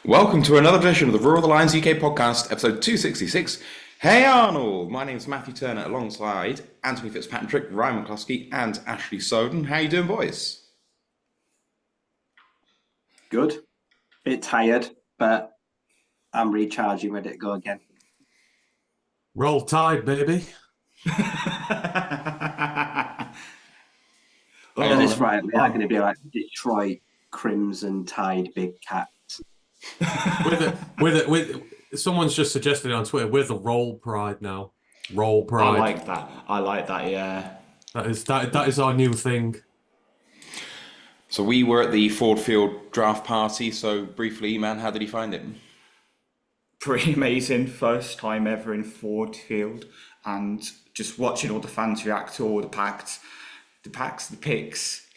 Welcome to another edition of the Roar of the Lions UK podcast, episode 266. Hey Arnold! My name's Matthew Turner alongside Anthony Fitzpatrick, Ryan McCluskey, and Ashley Soden. How you doing, boys? Good. Bit tired, but I'm recharging, ready to go again. Roll Tide, baby. Get this right, we are going to be like Detroit Crimson Tide Big Cats. with someone's just suggested on Twitter, we're the Roll Pride now. Roll Pride. I like that, yeah. That is our new thing. So we were at the Ford Field draft party, so briefly, man, how did you find it? Pretty amazing. First time ever in Ford Field, and just watching all the fans react to all the picks.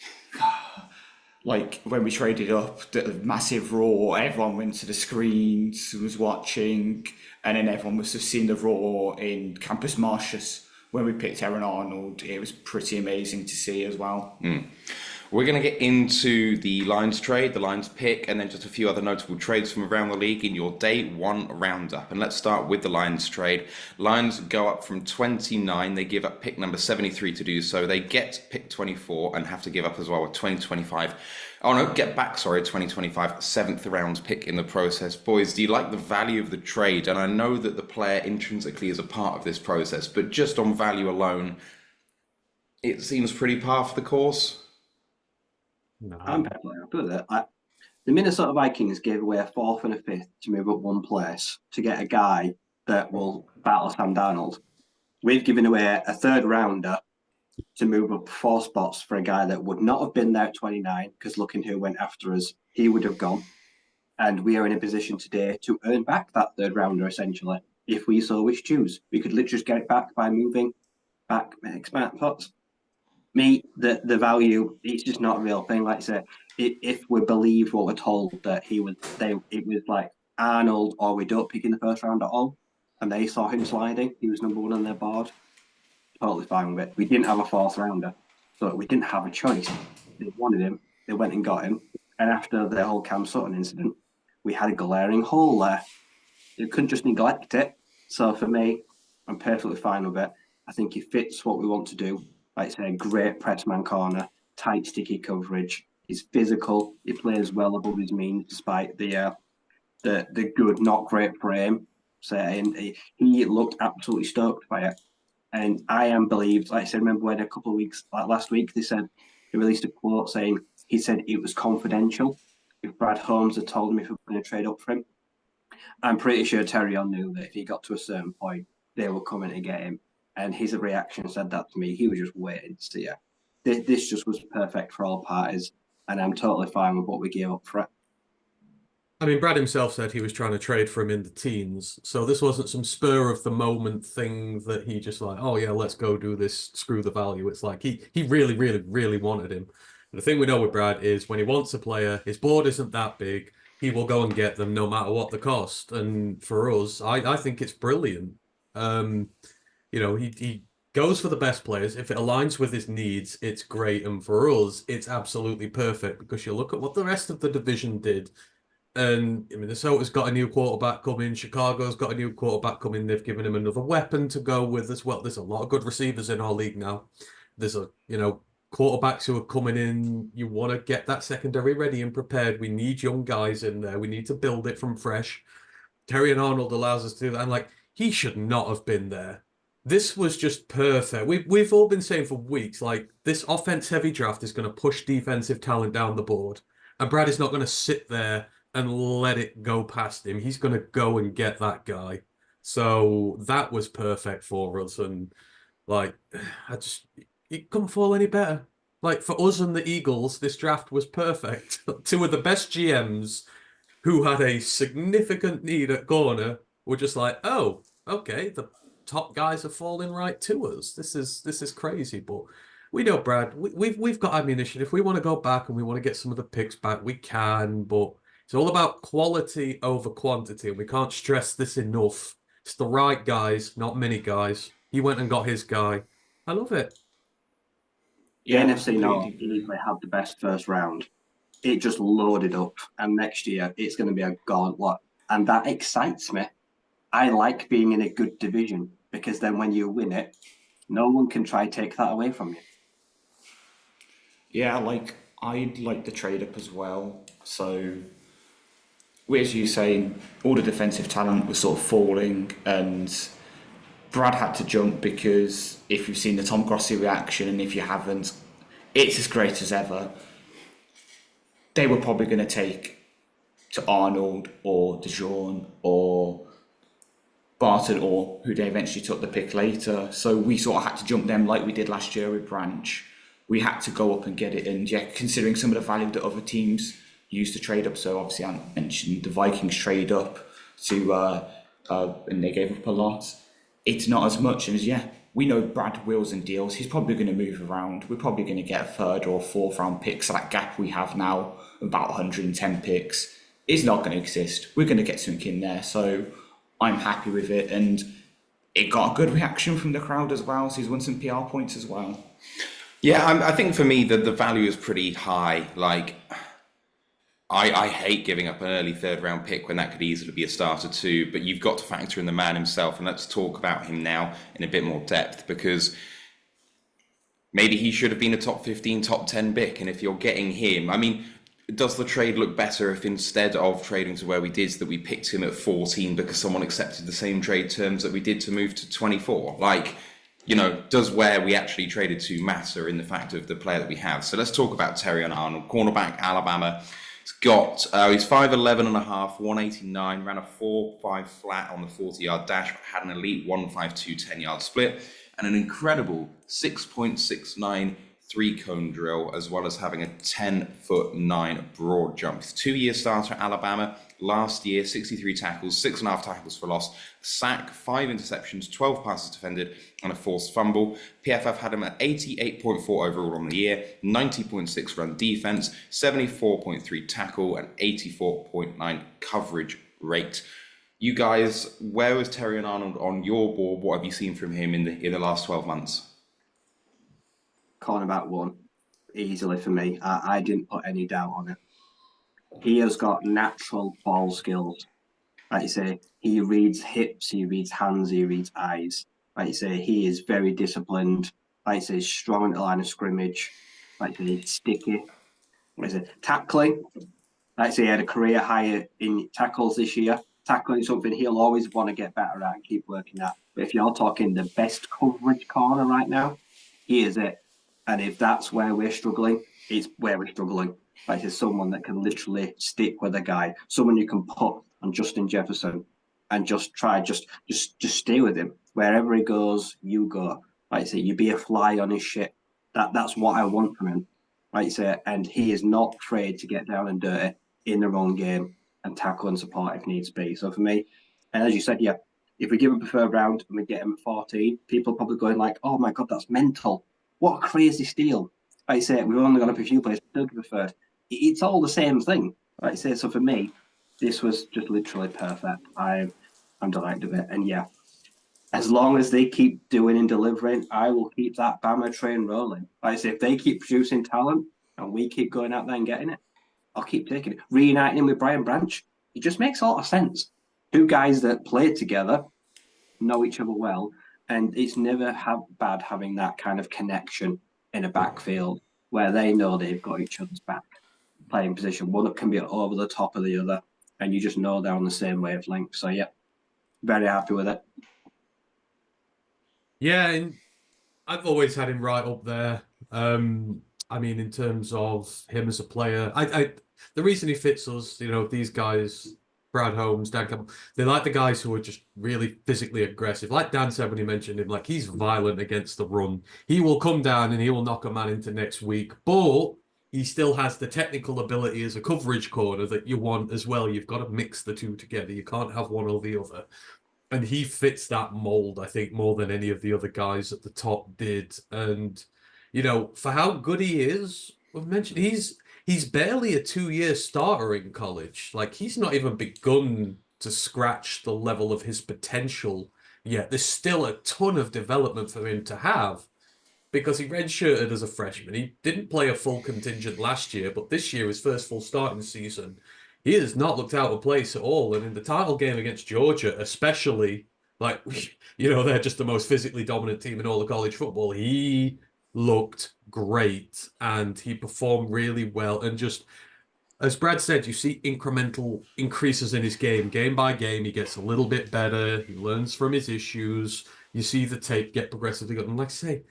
Like when we traded up, the massive roar, everyone went to the screens, was watching, and then everyone must have seen the roar in Campus Martius when we picked Terryn Arnold. It was pretty amazing to see as well. We're going to get into the Lions trade, the Lions pick, and then just a few other notable trades from around the league in your day one roundup. And let's start with the Lions trade. Lions go up from 29. They give up pick number 73 to do so. They get pick 24 and have to give up as well a 2025. Oh no, get back, sorry, 2025 seventh round pick in the process. Boys, do you like the value of the trade? And I know that the player intrinsically is a part of this process, but just on value alone, it seems pretty par for the course. No. I'm perfectly happy with it. The Minnesota Vikings gave away a fourth and a fifth to move up one place to get a guy that will battle Sam Darnold. We've given away a third rounder to move up 4 spots for a guy that would not have been there at 29, because looking who went after us, he would have gone. And we are in a position today to earn back that third rounder, essentially, if we so wish to choose. We could literally just get it back by moving back X amount of spots. The value, it's just not a real thing. Like I said, if we believe what we're told that it was like Arnold or we don't pick in the first round at all, and they saw him sliding, he was number 1 on their board, totally fine with it. We didn't have a fourth rounder, so we didn't have a choice. They wanted him, they went and got him, and after the whole Cam Sutton incident, we had a glaring hole there. You couldn't just neglect it. So for me, I'm perfectly fine with it. I think he fits what we want to do. Like I say, great pressman corner, tight, sticky coverage. He's physical. He plays well above his means, despite the good, not great frame. So he looked absolutely stoked by it, and I am believed. Like I said, remember when a couple of weeks, like last week, they released a quote saying he said it was confidential. If Brad Holmes had told him if we were going to trade up for him, I'm pretty sure Terrion knew that if he got to a certain point, they were coming to get him. And his reaction said that to me. He was just waiting to see it. This just was perfect for all parties, and I'm totally fine with what we gave up for it. I mean, Brad himself said he was trying to trade for him in the teens, so this wasn't some spur of the moment thing that he just like, oh yeah, let's go do this, screw the value. It's like he really, really, really wanted him. And the thing we know with Brad is when he wants a player, his board isn't that big, he will go and get them no matter what the cost. And for us, I think it's brilliant. He goes for the best players. If it aligns with his needs, it's great. And for us, it's absolutely perfect because you look at what the rest of the division did. And Minnesota's got a new quarterback coming. Chicago's got a new quarterback coming. They've given him another weapon to go with as well. There's a lot of good receivers in our league now. There's quarterbacks who are coming in. You want to get that secondary ready and prepared. We need young guys in there. We need to build it from fresh. Terryn Arnold allows us to do that. And he should not have been there. This was just perfect. We've all been saying for weeks, this offense-heavy draft is going to push defensive talent down the board. And Brad is not going to sit there and let it go past him. He's going to go and get that guy. So that was perfect for us. And, it couldn't fall any better. For us and the Eagles, this draft was perfect. 2 of the best GMs who had a significant need at corner were just like, oh, okay, the top guys are falling right to us. This is crazy, but we know Brad. We've got ammunition. If we want to go back and we want to get some of the picks back, we can. But it's all about quality over quantity, and we can't stress this enough. It's the right guys, not many guys. He went and got his guy. I love it. Yeah, NFC North easily had the best first round. it just loaded up. And next year, it's going to be a gauntlet. And that excites me. I like being in a good division because then when you win it, no one can try to take that away from you. Yeah, like I'd like the trade up as well. So, as you say, all the defensive talent was sort of falling, and Brad had to jump because if you've seen the Tom Grossi reaction, and if you haven't, it's as great as ever. They were probably going to take to Arnold or DeJean or Barton, or who they eventually took the pick later. So we sort of had to jump them like we did last year with Branch. We had to go up and get it. And yeah, considering some of the value that other teams used to trade up. So obviously I mentioned the Vikings trade up to, and they gave up a lot. It's not as much. And yeah, we know Brad wills and deals. He's probably going to move around. We're probably going to get a third or fourth round pick. So that gap we have now, about 110 picks, is not going to exist. We're going to get something in there. So I'm happy with it. And it got a good reaction from the crowd as well. So he's won some PR points as well. Yeah, I think for me the value is pretty high. Like, I hate giving up an early third round pick when that could easily be a starter too, but you've got to factor in the man himself, and let's talk about him now in a bit more depth, because maybe he should have been a top 15, top 10 pick, and if you're getting him, I mean, does the trade look better if instead of trading to where we did, that we picked him at 14 because someone accepted the same trade terms that we did to move to 24? Like, you know, does where we actually traded to matter in the fact of the player that we have? So let's talk about Terryn Arnold, cornerback, Alabama. He's got, he's 5'11 and a half, 189, ran a 4.5 flat on the 40-yard dash, but had an elite 1.52 10-yard split, and an incredible 6.69 three-cone drill, as well as having a 10'9" broad jump. He's a 2-year starter at Alabama. Last year, 63 tackles, 6.5 tackles for loss, sack, 5 interceptions, 12 passes defended, and a forced fumble. PFF had him at 88.4 overall on the year, 90.6 run defense, 74.3 tackle, and 84.9 coverage rate. You guys, where was Terryn Arnold on your board? What have you seen from him in the last 12 months? Cornerback one, easily for me. I didn't put any doubt on it. He has got natural ball skills. Like you say, he reads hips, he reads hands, he reads eyes. Like you say, he is very disciplined. Like you say, he's strong at the line of scrimmage. Like you say, he's sticky. Like you say, tackling. Like you say, he had a career high in tackles this year. Tackling is something he'll always want to get better at and keep working at. But if you're talking the best coverage corner right now, he is it. And if that's where we're struggling, it's where we're struggling. Like there's someone that can literally stick with a guy, someone you can put on Justin Jefferson and just stay with him. Wherever he goes, you go. Like I say, you be a fly on his shit. That's what I want from him. Like I say, and he is not afraid to get down and dirty in the wrong game and tackle and support if needs be. So for me, and as you said, yeah, if we give him a third round and we get him at 14, people are probably going like, oh my God, that's mental. What a crazy steal. Like I say, we've only gone up a few players, still give a third. It's all the same thing. Like I say, so for me, this was just literally perfect. I'm delighted with it. And yeah, as long as they keep doing and delivering, I will keep that Bama train rolling. Like I say, if they keep producing talent and we keep going out there and getting it, I'll keep taking it. Reuniting him with Brian Branch, it just makes a lot of sense. Two guys that play together, know each other well, and it's never bad having that kind of connection in a backfield where they know they've got each other's back. Playing position, one that can be over the top of the other, and you just know they're on the same wavelength. So yeah, very happy with it. Yeah, and I've always had him right up there. I mean, in terms of him as a player, the reason he fits us, you know, these guys, Brad Holmes, Dan Campbell, they like the guys who are just really physically aggressive. Like Dan said when he mentioned him, like he's violent against the run. He will come down and he will knock a man into next week, but he still has the technical ability as a coverage corner that you want as well. You've got to mix the two together. You can't have one or the other. And he fits that mold, I think, more than any of the other guys at the top did. And, you know, for how good he is, we've mentioned he's barely a 2-year starter in college. Like, he's not even begun to scratch the level of his potential yet. There's still a ton of development for him to have. because he redshirted as a freshman. He didn't play a full contingent last year, but this year, his first full starting season, he has not looked out of place at all. And in the title game against Georgia, especially, like, they're just the most physically dominant team in all of college football. He looked great and he performed really well. And just, as Brad said, you see incremental increases in his game by game. He gets a little bit better. He learns from his issues. You see the tape get progressively good. And like I say,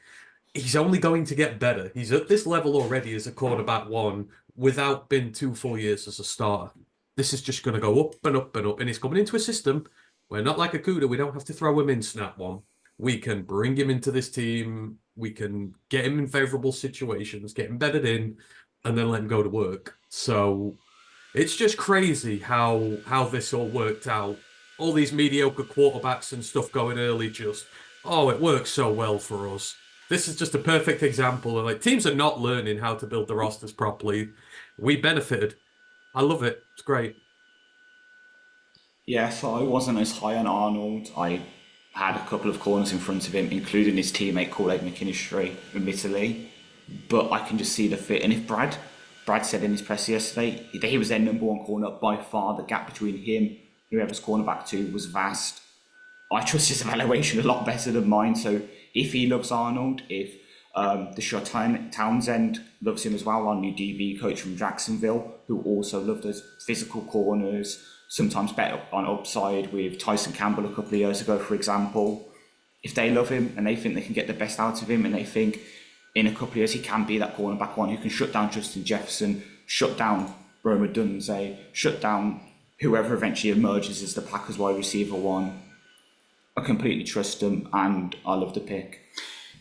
he's only going to get better. He's at this level already as a quarterback one without been 2 full years as a starter. This is just going to go up and up and up. And he's coming into a system where, not like Akuda, we don't have to throw him in snap one. We can bring him into this team. We can get him in favorable situations, get him bedded in, and then let him go to work. So it's just crazy how this all worked out. All these mediocre quarterbacks and stuff going early, just, it works so well for us. This is just a perfect example of, like, teams are not learning how to build the rosters properly. We benefited. I love it. It's great. Yeah, so I wasn't as high on Arnold. I had a couple of corners in front of him, including his teammate Correspondence McKinstry, admittedly. But I can just see the fit. And if Brad said in his press yesterday, he was their number one corner by far. The gap between him, whoever's cornerback two, was vast. I trust his evaluation a lot better than mine. So if he loves Arnold, if the Townsend loves him as well, our new DB coach from Jacksonville, who also loved those physical corners, sometimes better on upside with Tyson Campbell a couple of years ago, for example. If they love him and they think they can get the best out of him and they think in a couple of years he can be that cornerback one who can shut down Justin Jefferson, shut down Roma Dunze, shut down whoever eventually emerges as the Packers wide receiver one, I completely trust him and I love the pick.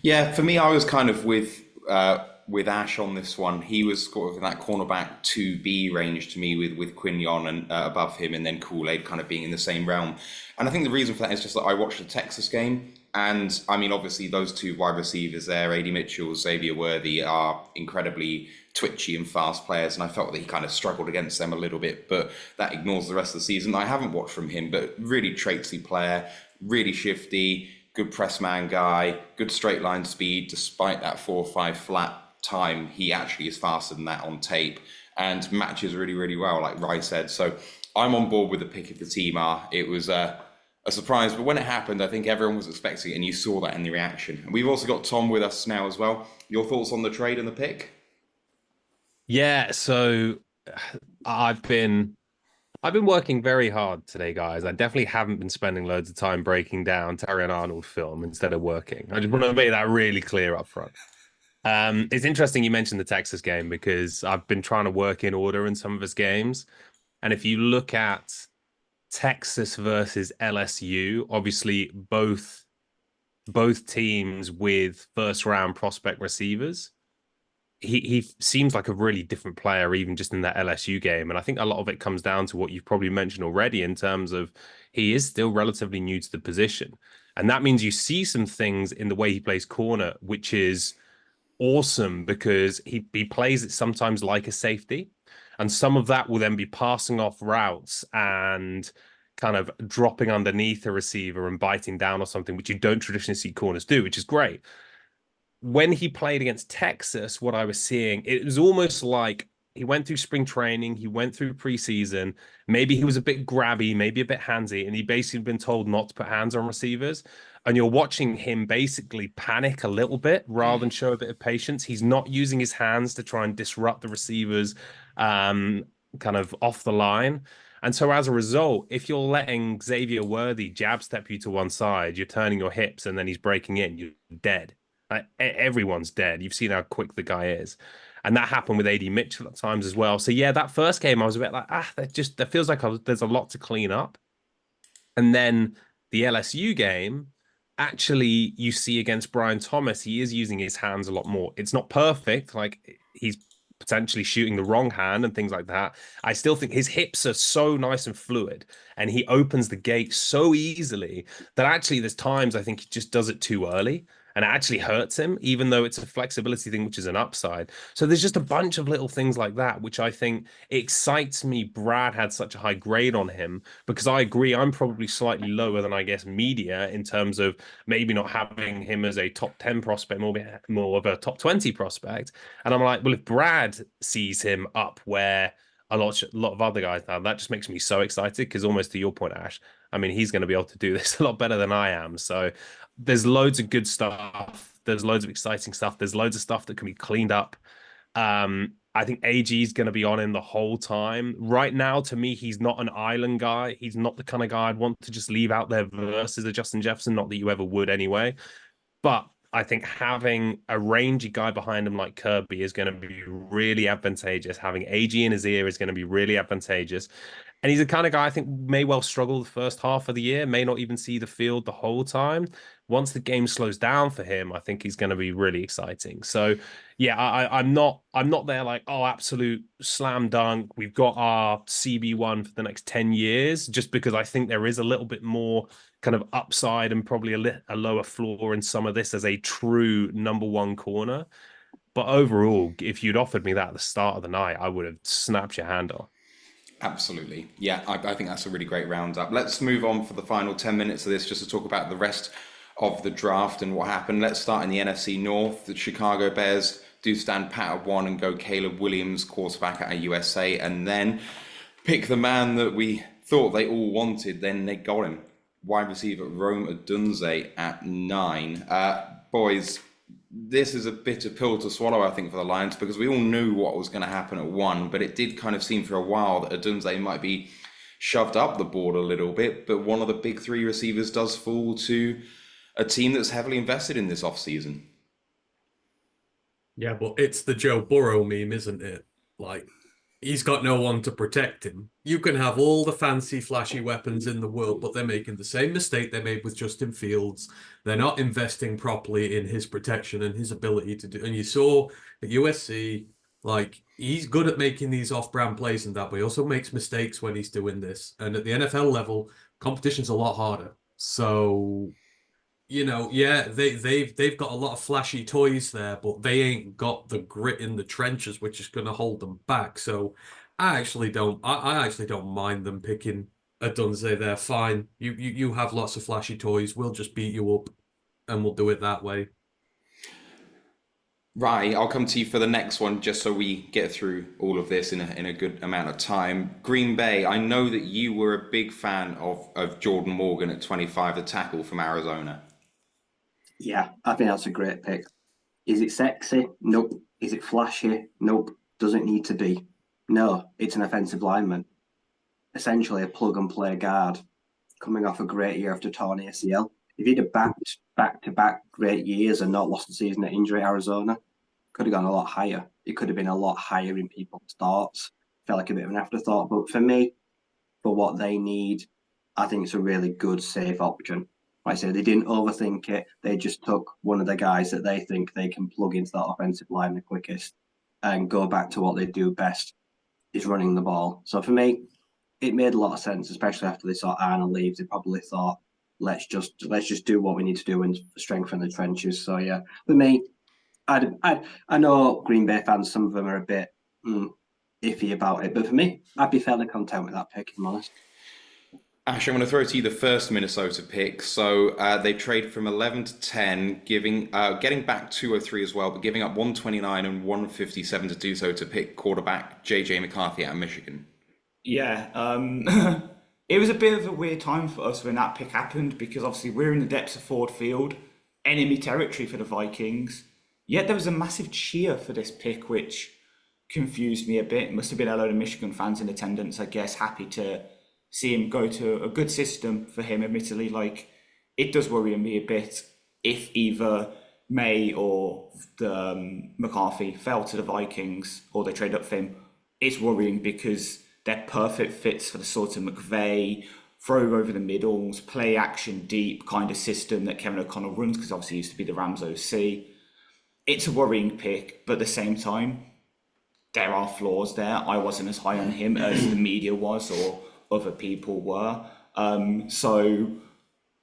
Yeah, for me, I was kind of with Ash on this one. He was sort of in that cornerback 2B range to me with Quinion and above him, and then Kool-Aid kind of being in the same realm. And I think the reason for that is just that I watched the Texas game, and I mean, obviously those two wide receivers there, A.D. Mitchell, Xavier Worthy, are incredibly twitchy and fast players, and I felt that he kind of struggled against them a little bit, but that ignores the rest of the season. I haven't watched from him, but really traitsy player, really shifty, good press man guy, good straight line speed. Despite that 4.5 flat time, he actually is faster than that on tape and matches really, really well, like Rai said. So I'm on board with the pick of the team. It was a surprise, but when it happened, I think everyone was expecting it, and you saw that in the reaction. And we've also got Tom with us now as well. Your thoughts on the trade and the pick? Yeah, so I've been working very hard today, guys. I definitely haven't been spending loads of time breaking down Terryn Arnold film instead of working. I just want to make that really clear up front. It's interesting you mentioned the Texas game because I've been trying to work in order in some of his games. And if you look at Texas versus LSU, obviously both teams with first-round prospect receivers, he seems like a really different player, even just in that LSU game. And I think a lot of it comes down to what you've probably mentioned already in terms of he is still relatively new to the position. And that means you see some things in the way he plays corner, which is awesome because he plays it sometimes like a safety. And some of that will then be passing off routes and kind of dropping underneath a receiver and biting down or something, which you don't traditionally see corners do, which is great. When he played against Texas, what I was seeing, it was almost like he went through spring training, he went through preseason, maybe he was a bit grabby, maybe a bit handsy, and he basically been told not to put hands on receivers. And you're watching him basically panic a little bit rather than show a bit of patience. He's not using his hands to try and disrupt the receivers kind of off the line. And so as a result, if you're letting Xavier Worthy jab step you to one side, you're turning your hips and then he's breaking in, you're dead. Everyone's dead. You've seen how quick the guy is. And that happened with A.D. Mitchell at times as well. So yeah, that first game, I was a bit like, that feels like there's a lot to clean up. And then the LSU game, actually, you see against Brian Thomas, he is using his hands a lot more. It's not perfect. Like, he's potentially shooting the wrong hand and things like that. I still think his hips are so nice and fluid, and he opens the gate so easily that actually there's times I think he just does it too early. and it actually hurts him, even though it's a flexibility thing, which is an upside. So there's just a bunch of little things like that, which I think excites me. Brad had such a high grade on him because I agree, I'm probably slightly lower than, I guess, media in terms of maybe not having him as a top 10 prospect, more of a top 20 prospect. And I'm like, well, if Brad sees him up where a lot of other guys now, that just makes me so excited because, almost to your point, Ash, I mean, he's going to be able to do this a lot better than I am. So there's loads of good stuff. There's loads of exciting stuff. There's loads of stuff that can be cleaned up. I think AG is going to be on him the whole time. Right now, to me, he's not an island guy. He's not the kind of guy I'd want to just leave out there versus a Justin Jefferson. Not that you ever would anyway. But I think having a rangy guy behind him like Kirby is going to be really advantageous. Having AG in his ear is going to be really advantageous. And he's the kind of guy I think may well struggle the first half of the year, may not even see the field the whole time. Once the game slows down for him, I think he's going to be really exciting. So, yeah, I'm not there like, oh, absolute slam dunk. We've got our CB1 for the next 10 years, just because I think there is a little bit more kind of upside and probably a lower floor in some of this as a true number one corner. But overall, if you'd offered me that at the start of the night, I would have snapped your hand off. Absolutely. Yeah, I think that's a really great roundup. Let's move on for the final 10 minutes of this just to talk about the rest of the draft and what happened. Let's start in the NFC North. The Chicago Bears do stand pat at 1 and go Caleb Williams, quarterback at USA, and then pick the man that we thought they all wanted. Then they got him. Wide receiver Rome Odunze at 9. Boys, this is a bitter pill to swallow, I think, for the Lions, because we all knew what was going to happen at 1, but it did kind of seem for a while that Odunze might be shoved up the board a little bit, but one of the big 3 receivers does fall to a team that's heavily invested in this offseason. Yeah, but it's the Joe Burrow meme, isn't it? Like, he's got no one to protect him. You can have all the fancy, flashy weapons in the world, but they're making the same mistake they made with Justin Fields. They're not investing properly in his protection and his ability to do. And you saw at USC, like, he's good at making these off-brand plays and that, but he also makes mistakes when he's doing this. And at the NFL level, competition's a lot harder. So, you know, yeah, they've got a lot of flashy toys there, but they ain't got the grit in the trenches, which is going to hold them back. So I actually don't mind them picking Odunze there. Fine. You have lots of flashy toys. We'll just beat you up and we'll do it that way. Right, I'll come to you for the next one just so we get through all of this in a good amount of time. Green Bay, I know that you were a big fan of Jordan Morgan at 25, the tackle from Arizona. Yeah, I think that's a great pick. Is it sexy? Nope. Is it flashy? Nope. Does it need to be? No, it's an offensive lineman. Essentially a plug-and-play guard coming off a great year after torn ACL. If he'd have backed back-to-back great years and not lost the season at injury, Arizona could have gone a lot higher. It could have been a lot higher in people's thoughts. Felt like a bit of an afterthought. But for me, for what they need, I think it's a really good, safe option. Like I say, they didn't overthink it. They just took one of the guys that they think they can plug into that offensive line the quickest and go back to what they do best, is running the ball. So for me, it made a lot of sense, especially after they saw Arnold leave. They probably thought, let's just do what we need to do and strengthen the trenches. So yeah, for me, I know Green Bay fans, some of them are a bit iffy about it, but for me, I'd be fairly content with that pick, if I'm honest. Ash, I'm going to throw to you the first Minnesota pick. So they trade from 11 to 10, getting back 203 as well, but giving up 129 and 157 to do so to pick quarterback JJ McCarthy out of Michigan. Yeah, it was a bit of a weird time for us when that pick happened, because obviously we're in the depths of Ford Field, enemy territory for the Vikings. Yet there was a massive cheer for this pick, which confused me a bit. It must have been a load of Michigan fans in attendance, I guess, happy to see him go to a good system for him. Admittedly, like, it does worry me a bit if either May or the McCarthy fell to the Vikings or they trade up for him. It's worrying because they're perfect fits for the sort of McVay, throw over the middles, play action deep kind of system that Kevin O'Connell runs, because obviously he used to be the Rams OC. It's a worrying pick, but at the same time, there are flaws there. I wasn't as high on him as the media was or other people were. So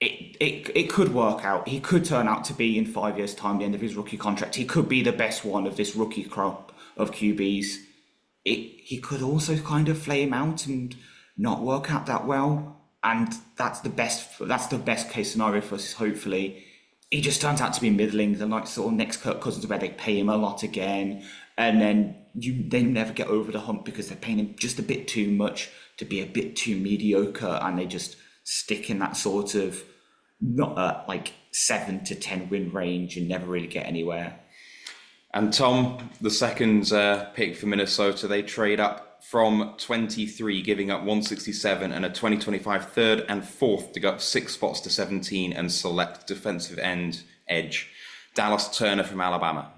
it could work out. He could turn out to be in 5 years' time, the end of his rookie contract. He could be the best one of this rookie crop of QBs. He could also kind of flame out and not work out that well. And that's the best case scenario for us, hopefully. He just turns out to be middling, the like sort of next Kirk Cousins where they pay him a lot again, and then they never get over the hump because they're paying him just a bit too much to be a bit too mediocre, and they just stick in that sort of not like 7 to 10 win range and never really get anywhere. And Tom, the second pick for Minnesota, they trade up from 23, giving up 167 and a 2025 third and fourth to go up 6 spots to 17 and select defensive end edge Dallas Turner from Alabama.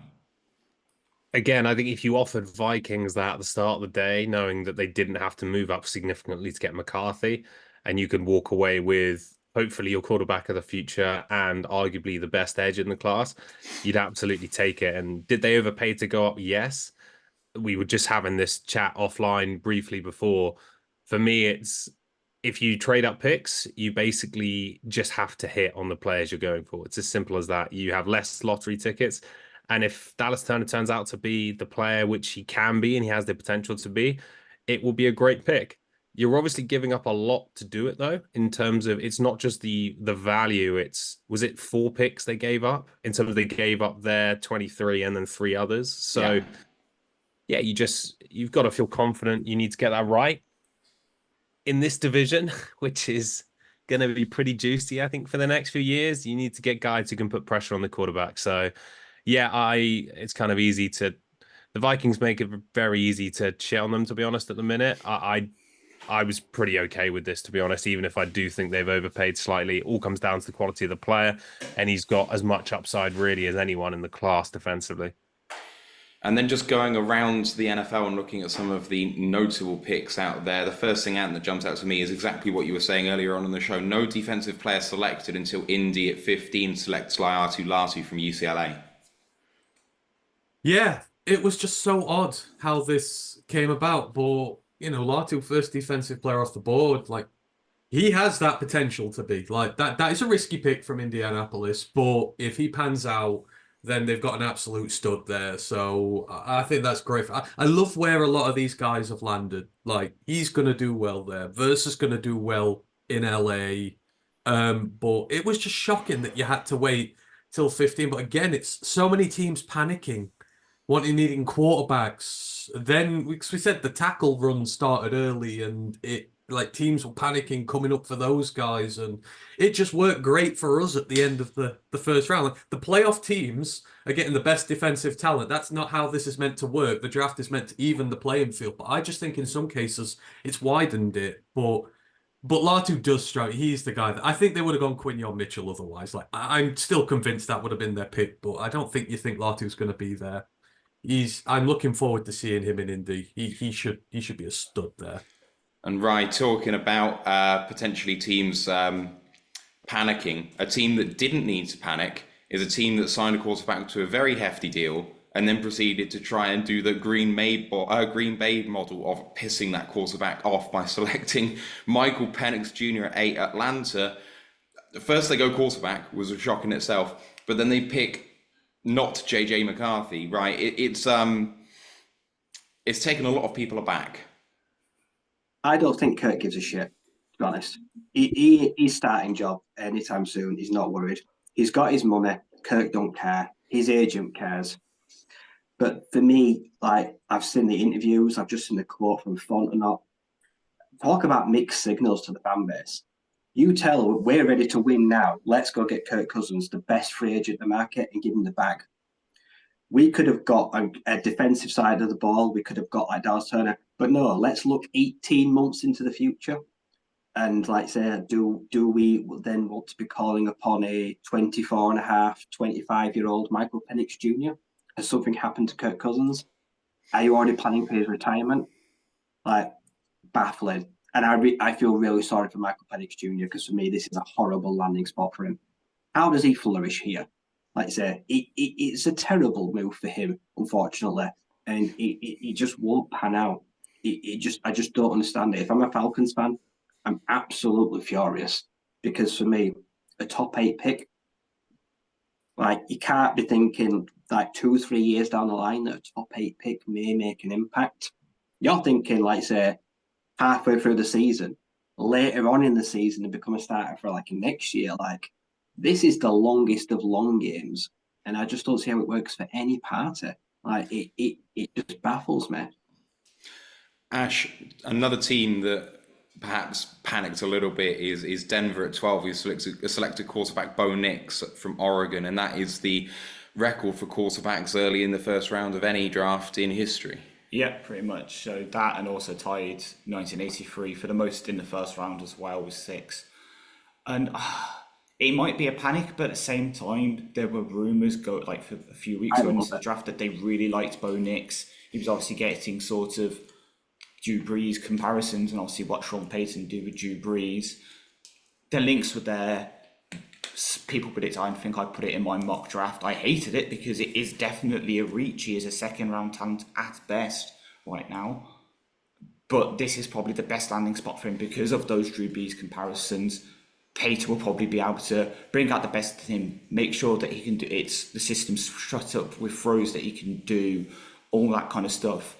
Again, I think if you offered Vikings that at the start of the day, knowing that they didn't have to move up significantly to get McCarthy, and you could walk away with hopefully your quarterback of the future and arguably the best edge in the class, you'd absolutely take it. And did they overpay to go up? Yes. We were just having this chat offline briefly before. For me, it's if you trade up picks, you basically just have to hit on the players you're going for. It's as simple as that. You have less lottery tickets. And if Dallas Turner turns out to be the player which he can be and he has the potential to be, it will be a great pick. You're obviously giving up a lot to do it, though, in terms of it's not just the value. Was it 4 picks they gave up? In terms of they gave up their 23 and then 3 others. So, yeah, you've got to feel confident. You need to get that right. In this division, which is going to be pretty juicy, I think, for the next few years, you need to get guys who can put pressure on the quarterback. So, yeah, it's kind of easy to... The Vikings make it very easy to shit on them, to be honest, at the minute. I was pretty okay with this, to be honest, even if I do think they've overpaid slightly. It all comes down to the quality of the player, and he's got as much upside, really, as anyone in the class defensively. And then just going around the NFL and looking at some of the notable picks out there, the first thing that jumps out to me is exactly what you were saying earlier on in the show. No defensive player selected until Indy at 15 selects Laiatu Latu from UCLA. Yeah, it was just so odd how this came about, but Latu, first defensive player off the board, like he has that potential to be like that. That is a risky pick from Indianapolis, but if he pans out, then they've got an absolute stud there. So I think that's great. I love where a lot of these guys have landed. Like he's going to do well there. Versus going to do well in LA. But it was just shocking that you had to wait till 15. But again, it's so many teams panicking, needing quarterbacks. Then we said the tackle run started early, and teams were panicking coming up for those guys, and it just worked great for us at the end of the first round. Like, the playoff teams are getting the best defensive talent. That's not how this is meant to work. The draft is meant to even the playing field, but I just think in some cases it's widened it. But Latu does strike. He's the guy that I think they would have gone Quinion Mitchell otherwise. Like I'm still convinced that would have been their pick, but I don't think you think Latu's going to be there. I'm looking forward to seeing him in Indy. He should be a stud there. And Rye, talking about potentially teams panicking, a team that didn't need to panic is a team that signed a quarterback to a very hefty deal and then proceeded to try and do the Green Bay model of pissing that quarterback off by selecting Michael Penix Jr. at 8 Atlanta. First they go quarterback, was a shock in itself, but then they pick not JJ McCarthy, right? It's taken a lot of people aback. I don't think Kirk gives a shit, to be honest. He's starting job anytime soon. He's not worried. He's got his money. Kirk don't care. His agent cares. But for me, like I've seen the interviews, I've just seen the quote from Fontenot. Talk about mixed signals to the fan base. You tell we're ready to win now. Let's go get Kirk Cousins, the best free agent in the market, and give him the bag. We could have got a defensive side of the ball. We could have got like Dallas Turner. But no, let's look 18 months into the future. And like say, do we then want to be calling upon a 25-year-old Michael Penix Jr.? Has something happened to Kirk Cousins? Are you already planning for his retirement? Like, baffling. And I feel really sorry for Michael Penix Jr. because for me, this is a horrible landing spot for him. How does he flourish here? Like I say, it's a terrible move for him, unfortunately. And it just won't pan out. I just don't understand it. If I'm a Falcons fan, I'm absolutely furious because for me, a top 8 pick. Like, you can't be thinking like 2-3 years down the line that a top 8 pick may make an impact. You're thinking, like, say, halfway through the season, later on in the season, to become a starter for like next year. Like, this is the longest of long games, and I just don't see how it works for any party. Like, it just baffles me. Ash, another team that perhaps panicked a little bit is Denver at 12, who selected quarterback Bo Nix from Oregon, and that is the record for quarterbacks early in the first round of any draft in history. Yeah, pretty much. So that, and also tied 1983 for the most in the first round as well, with 6. And it might be a panic, but at the same time, there were rumours for a few weeks going into the draft that they really liked Bo Nix. He was obviously getting sort of Drew Brees comparisons, and obviously what Sean Payton do with Drew Brees. The links were there. People predict, I think I put it in my mock draft. I hated it because it is definitely a reach. He is a second round talent at best right now. But this is probably the best landing spot for him because of those Drew Brees comparisons. Payton will probably be able to bring out the best in him, make sure that he can do the system's shut up with throws that he can do, all that kind of stuff.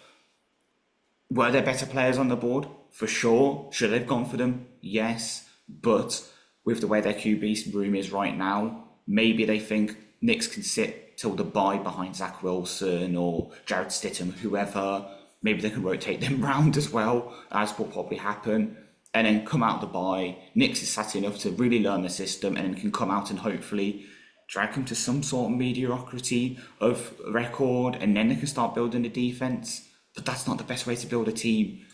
Were there better players on the board? For sure. Should they have gone for them? Yes. But with the way their QB room is right now, maybe they think Nix can sit till the bye behind Zach Wilson or Jared Stidham, whoever. Maybe they can rotate them round as well, as will probably happen. And then come out the bye. Nix is sat enough to really learn the system and then can come out and hopefully drag him to some sort of mediocrity of record, and then they can start building the defense. But that's not the best way to build a team.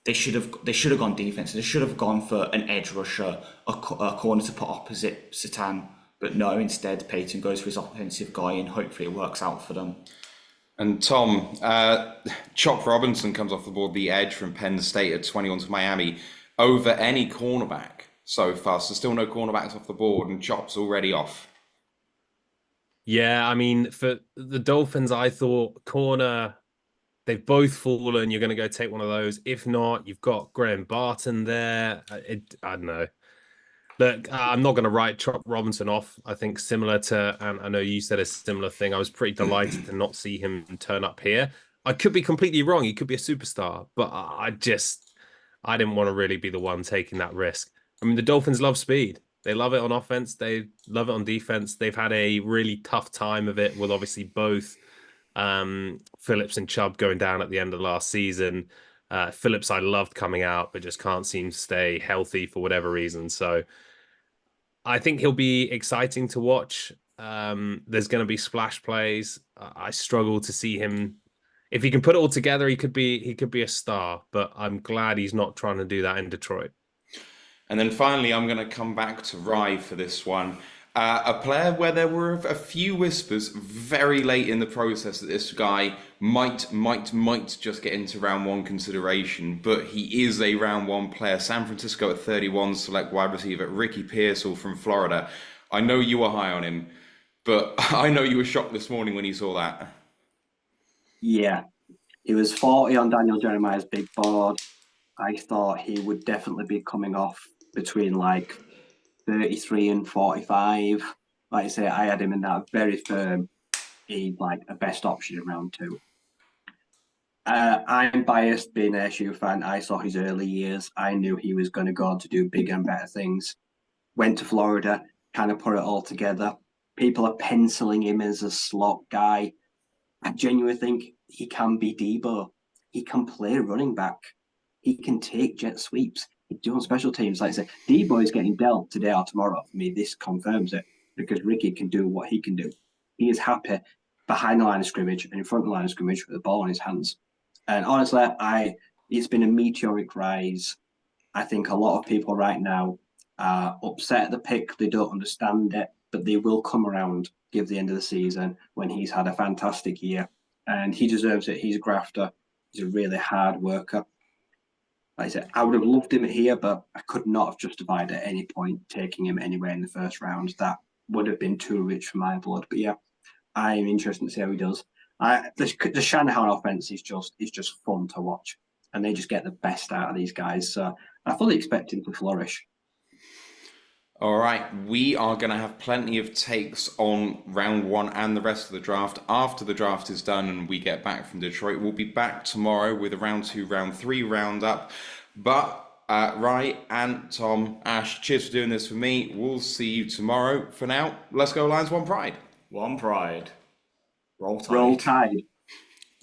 They should have gone defense. They should have gone for an edge rusher, a corner to put opposite Satan. But no, instead Payton goes for his offensive guy, and hopefully it works out for them. And Tom, Chop Robinson comes off the board, the edge from Penn State at 21 to Miami, over any cornerback so far. So still no cornerbacks off the board, and Chop's already off. Yeah, I mean, for the Dolphins, I thought corner, they've both fallen. You're going to go take one of those. If not, you've got Graham Barton there. I don't know. Look, I'm not going to write Chop Robinson off. I think similar to, and I know you said a similar thing. I was pretty delighted to not see him turn up here. I could be completely wrong. He could be a superstar, but I didn't want to really be the one taking that risk. I mean, the Dolphins love speed. They love it on offense. They love it on defense. They've had a really tough time of it with obviously both Phillips and Chubb going down at the end of last season. Phillips I loved coming out, but just can't seem to stay healthy for whatever reason. So I think he'll be exciting to watch. There's going to be splash plays. I struggle to see him. If he can put it all together, he could be a star, but I'm glad he's not trying to do that in Detroit. And then finally, I'm going to come back to Rye for this one. A player where there were a few whispers very late in the process that this guy might just get into round 1 consideration, but he is a round 1 player. San Francisco at 31 select wide receiver Ricky Pearsall from Florida. I know you were high on him, but I know you were shocked this morning when you saw that. Yeah, he was 40 on Daniel Jeremiah's big board. I thought he would definitely be coming off between like 33 and 45. Like I say, I had him in that very firm. He's like a best option in round 2. I'm biased being an SU fan. I saw his early years. I knew he was going to go on to do bigger and better things. Went to Florida, kind of put it all together. People are penciling him as a slot guy. I genuinely think he can be Debo. He can play running back. He can take jet sweeps. He's doing special teams. Like I said, Debo is getting dealt today or tomorrow. For me, this confirms it because Ricky can do what he can do. He is happy behind the line of scrimmage and in front of the line of scrimmage with the ball in his hands. And honestly, it's been a meteoric rise. I think a lot of people right now are upset at the pick. They don't understand it, but they will come around, give the end of the season when he's had a fantastic year. And he deserves it. He's a grafter. He's a really hard worker. Like I said, I would have loved him here, but I could not have justified at any point taking him anywhere in the first round. That would have been too rich for my blood. But yeah, I'm interested to see how he does. The Shanahan offense is just fun to watch, and they just get the best out of these guys. So I fully expect him to flourish. All right, we are going to have plenty of takes on round 1 and the rest of the draft after the draft is done and we get back from Detroit. We'll be back tomorrow with a round 2, round 3 roundup. But Rai and Tom, Ash, cheers for doing this for me. We'll see you tomorrow. For now, let's go Lions, one pride. One pride. Roll Tide. Roll Tide.